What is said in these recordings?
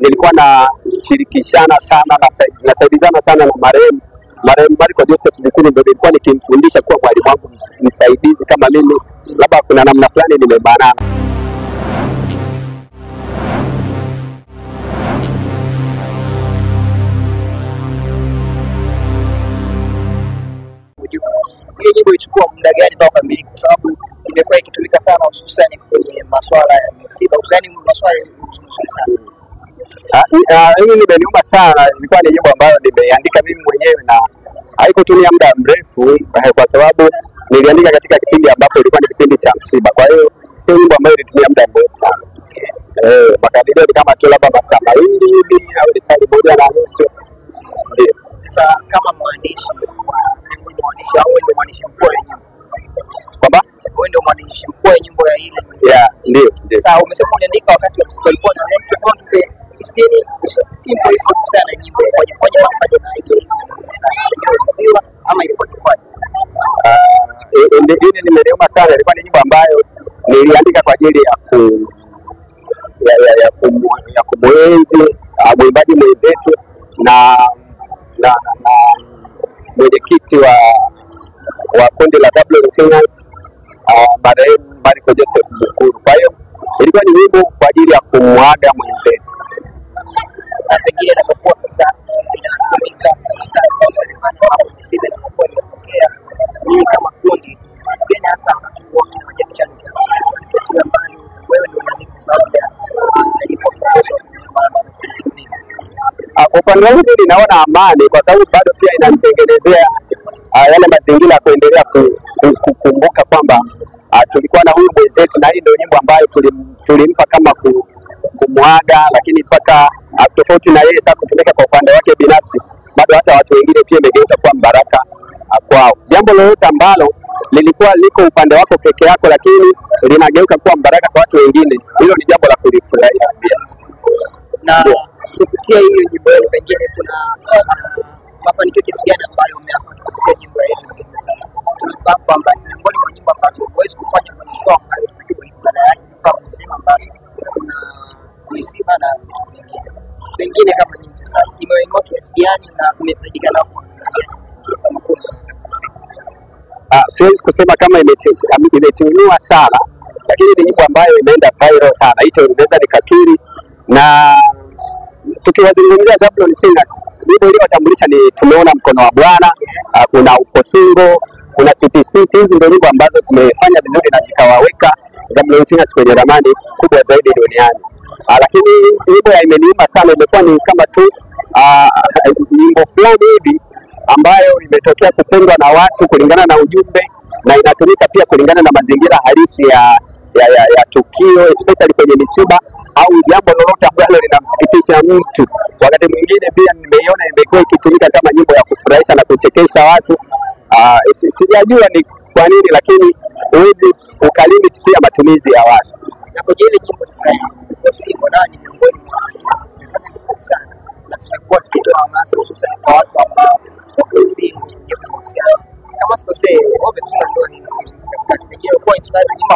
nilikuwa na shirikishana sana na saidizana sana na marehemu Marco Joseph Bukuru, ndio nilikuwa nikimfundisha kuwa mwalimu wangu msaidizi, kama mimi labda kuna namna fulani nimebanana. Ile nyimbo ilichukua muda gani mpaka kamilika, kwa sababu imekuwa ikitumika sana hususan kwenye masuala ya misiba, hususan masuala ya sana. Hii nimeniuma sana. Ilikuwa ni nyimbo ambayo nimeandika mimi mwenyewe na haikutumia muda mrefu, kwa sababu niliandika katika kipindi ambapo ilikuwa ni kipindi cha msiba. Kwa hiyo sio nyimbo ambayo ilitumia muda mrefu sana. Makadirio ni kama tu labda masaa 2 hivi au saa 1.5. Ndio. Sasa kama mwandishi au ndio mwandishi mkuu wa nyimbo? Kwamba wewe ndio mwandishi mkuu wa nyimbo ya ile? Yeah, ndio. Sasa umesema uliandika wakati wa msiba, ilikuwa na mtu tupe iskeni simple hizo sana nyimbo kwa pamoja na hiyo ama ilikuwa kwa ndio nimeelewa sana. Ilikuwa ni nyimbo ambayo niliandika kwa ajili ya kumwenzi mwimbaji mwenzetu na mwenyekiti wa kundi la Zablon Singers, marehemu Marco Joseph Bukuru. Kwa hiyo ilikuwa ni wimbo kwa ajili ya kumwaga mwenzetu. Na pengine inapokuwa sasa inatumika sana kwa serikali hapo msiba inapokuwa inatokea, ni kama kundi tena hasa tunachukua kimoja cha kila mbali, wewe ndio unalipa sababu ya kwa upande wangu ninaona amani, kwa sababu bado pia inanitengenezea yale mazingira kuendelea kukumbuka kwamba tulikuwa na huyu mwenzetu, na hii ndio nyimbo ambayo tulimpa kama kumwaga, lakini mpaka tofauti na yeye sasa kutumika kwa upande wake binafsi, bado hata watu wengine pia imegeuka kuwa mbaraka kwao. Jambo lolote ambalo lilikuwa liko upande wako peke yako lakini linageuka kuwa mbaraka kwa watu wengine, hilo ni jambo la kulifurahia pia. Na kupitia hiyo nyimbo yenu pengine kuna mafanikio kiasi gani ambayo umeyapata kupitia nyimbo yenu? Tunafahamu kwamba miongoni mwa nyimbo ambazo huwezi kufanya kwenye show ambayo tukiwa ibada yake kwa msiba ambazo kuna misiba na vingine. Pengine kama nyinyi sasa imeinua kiasi gani na umefaidika na kama kuna siwezi kusema kama imetuinua sana, lakini ni nyimbo ambayo imeenda viral sana. Hicho inaweza nikakiri. Na tukiwazungumzia Zablon Singers, nyimbo iliyotambulisha ni tumeona mkono wa Bwana, kuna ukosungo, kuna sweet. Hizi ndio nyimbo ambazo zimefanya vizuri na zikawaweka Zablon Singers kwenye ramani kubwa zaidi duniani. Lakini nyimbo ya imeniuma sana imekuwa ni kama tu nyimbo fulani hivi ambayo imetokea kupendwa na watu kulingana na ujumbe, na inatumika pia kulingana na mazingira halisi ya tukio, especially kwenye misiba au jambo lolote ambalo linamsikitisha mtu. Wakati mwingine pia nimeiona imekuwa ikitumika kama nyimbo ya kufurahisha na kuchekesha watu. Sijajua ni kwa nini, lakini huwezi ukalimit pia matumizi ya watu. Na kwa ile nyimbo sasa hivi nani miongoni mwa sana na zimekuwa zikitoa hamasa hususan kwa watu ambao wako zini kama sikosei wamefunga ndoa katika kipengele kwa inspire nyimbo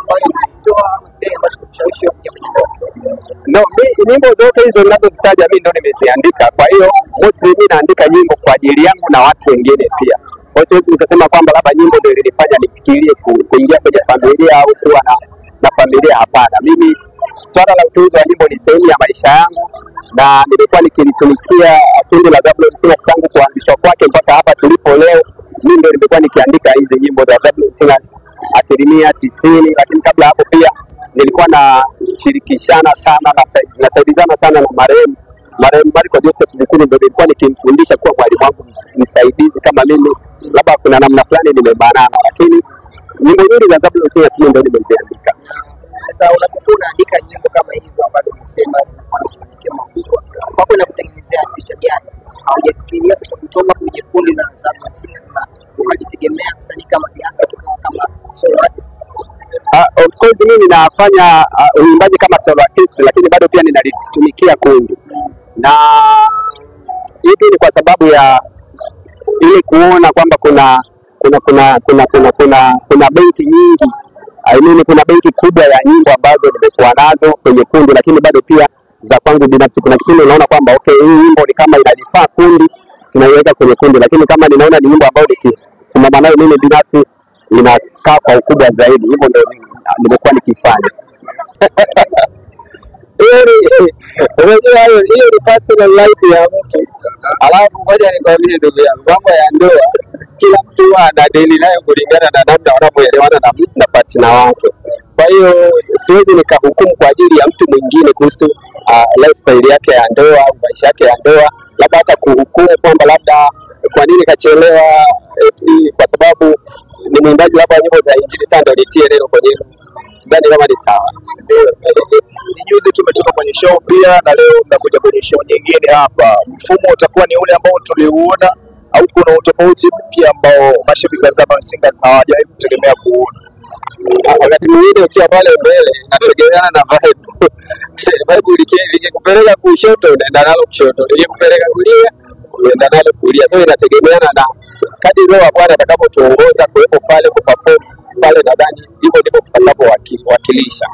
ambayo imetoa kile ambacho kushawishi wa kwenye ndoa. No, nyimbo zote hizo ninazozitaja mimi ndio nimeziandika. Kwa hiyo mostly mimi naandika nyimbo kwa ajili yangu na watu wengine pia. Kwa hiyo siwezi nikasema kwamba labda nyimbo ndio ilinifanya nifikirie kuingia kwenye familia au kuwa na familia. Hapana, mimi swala la utunzi wa nyimbo ni sehemu ya maisha yangu, na nimekuwa nikilitumikia kundi la Zablon Singers tangu kuanzishwa kwake mpaka hapa tulipo leo. Mimi ndio nimekuwa nikiandika hizi nyimbo za Zablon Singers 90%, lakini kabla hapo pia nilikuwa na shirikishana sana na saidizana sana na marehemu Marco Joseph Bukuru, ndio nilikuwa nikimfundisha kuwa mwalimu wangu msaidizi, kama mimi labda kuna namna fulani nimebanana, lakini nyimbo nyingi za Zablon Singers ndio nimeziandika. Sasa unapokuwa unaandika nyimbo kama hizo ambazo unasema zinakuwa na mafanikio makubwa, kwako inakutengenezea picha gani? Haujafikiria sasa kutoka kwenye kundi la Zablon Singers na unajitegemea msanii kama Diamond kama solo artist? Of course mimi nafanya uimbaji kama solo artist, lakini bado pia ninalitumikia kundi. Na hii ni kwa sababu ya ili kuona kwamba kuna benki nyingi, kuna benki kubwa ya nyimbo ambazo nimekuwa nazo kwenye kundi, lakini bado pia za kwangu binafsi. Kuna kipindi unaona kwamba okay, hii nyimbo ni kama inalifaa kundi, tunaiweka kwenye kundi, lakini kama ninaona ni nyimbo ambayo nikisimama nayo mimi binafsi inakaa kwa ukubwa zaidi, hivyo ndio nimekuwa nikifanya. Hiyo ni personal life ya mtu. Alafu ngoja nikwambie ndugu yangu, mambo ya ndoa kila mtu ana deli nayo kulingana na namna wanavyoelewana na partner wake. Kwa hiyo siwezi nikahukumu kwa ajili ya mtu mwingine kuhusu lifestyle yake ya ndoa, maisha yake ya ndoa, labda hata kuhukumu kwamba labda kwa nini kachelewa eti kwa sababu ni mwimbaji labda nyimbo za injili sana ndio nitie neno kwenye. Sidhani kama ni sawa. Juzi tumetoka kwenye show pia na leo tunakuja kwenye show nyingine hapa. Mfumo utakuwa ni ule ambao tuliuona au kuna utofauti mpya ambao mashabiki wa Zama Singers hawajawahi kutegemea kuona? Wakati mwingine ukiwa pale mbele nategemeana na vibe. Vibe likikupeleka kushoto unaenda nalo kushoto, likikupeleka kulia unaenda nalo kulia. So inategemeana na kadri roho ya Bwana atakapotuongoza kuwepo pale kuperform pale, nadhani hivyo ndivyo tutakavyowakilisha.